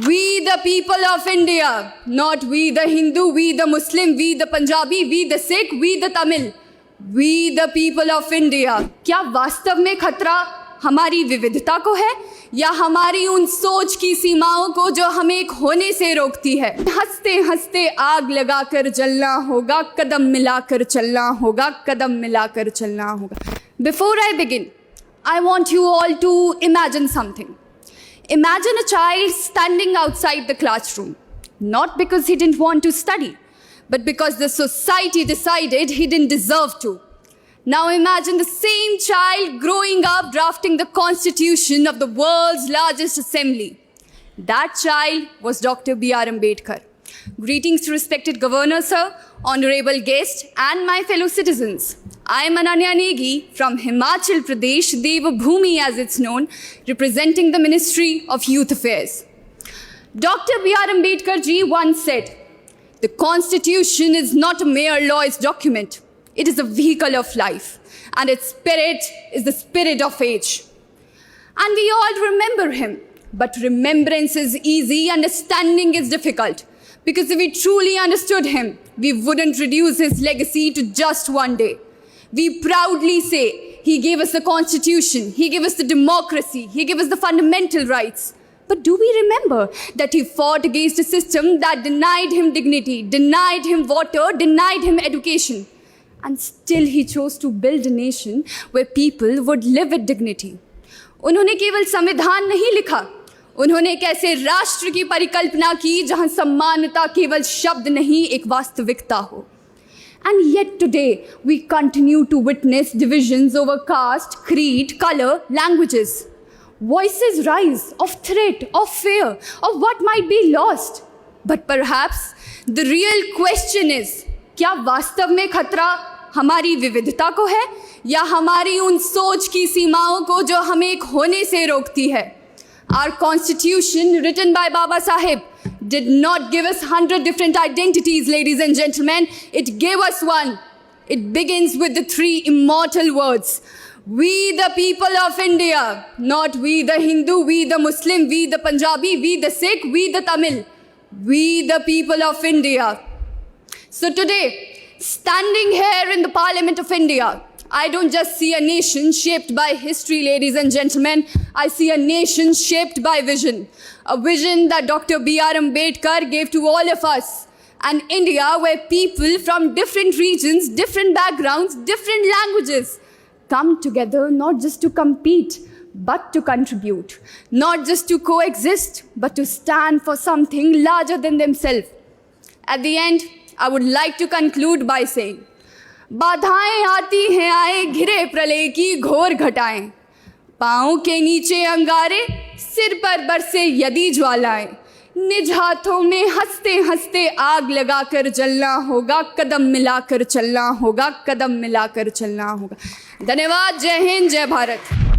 We the people of India, not we the Hindu, we the Muslim, we the Punjabi, we the Sikh, we the Tamil. We the people of India. क्या वास्तव में खतरा हमारी विविधता को है या हमारी उन सोच की सीमाओं को जो हमें एक होने से रोकती है? हंसते हंसते आग लगाकर जलना होगा, कदम मिलाकर चलना होगा, कदम मिलाकर चलना होगा. Before I begin, I want you all to imagine something. Imagine a child standing outside the classroom, not because he didn't want to study, but because the society decided he didn't deserve to. Now imagine the same child growing up drafting the constitution of the world's largest assembly. That child was Dr. B.R. Ambedkar. Greetings to respected Governor Sir, honorable guest and my fellow citizens. I am Ananya Negi from Himachal Pradesh, Devabhoomi as it's known, representing the Ministry of Youth Affairs. Dr. B.R. Ambedkar ji once said, "The Constitution is not a mere law's document. It is a vehicle of life, and its spirit is the spirit of age." And we all remember him. But remembrance is easy, understanding is difficult. Because if we truly understood him, we wouldn't reduce his legacy to just one day. We proudly say he gave us the Constitution, he gave us the democracy, he gave us the fundamental rights. But do we remember that he fought against a system that denied him dignity, denied him water, denied him education? And still he chose to build a nation where people would live with dignity. उन्होंने केवल संविधान नहीं लिखा, उन्होंने एक ऐसे राष्ट्र की परिकल्पना की जहां सम्मानता केवल शब्द नहीं एक वास्तविकता हो. And yet today we continue to witness divisions over caste, creed, color, languages. Voices rise of threat, of fear, of what might be lost. But perhaps the real question is, क्या वास्तव में खतरा हमारी विविधता को है या हमारी उन सोच की सीमाओं को जो हमें एक होने से रोकती है? Our constitution, written by Baba Sahib, did not give us 100 different identities, ladies and gentlemen. It gave us one. It begins with the three immortal words. We the people of India, not we the Hindu, we the Muslim, we the Punjabi, we the Sikh, we the Tamil. We the people of India. So today, standing here in the Parliament of India, I don't just see a nation shaped by history, ladies and gentlemen. I see a nation shaped by vision. A vision that Dr. B.R. Ambedkar gave to all of us. An India where people from different regions, different backgrounds, different languages come together not just to compete, but to contribute. Not just to coexist, but to stand for something larger than themselves. At the end, I would like to conclude by saying, बाधाएं आती हैं आए घिरे प्रलय की घोर घटाएं, पाँव के नीचे अंगारे, सिर पर बरसे यदि ज्वालाएं, निज हाथों में हंसते हंसते आग लगाकर जलना होगा, कदम मिलाकर चलना होगा, कदम मिलाकर चलना होगा. धन्यवाद. जय हिंद, जय भारत.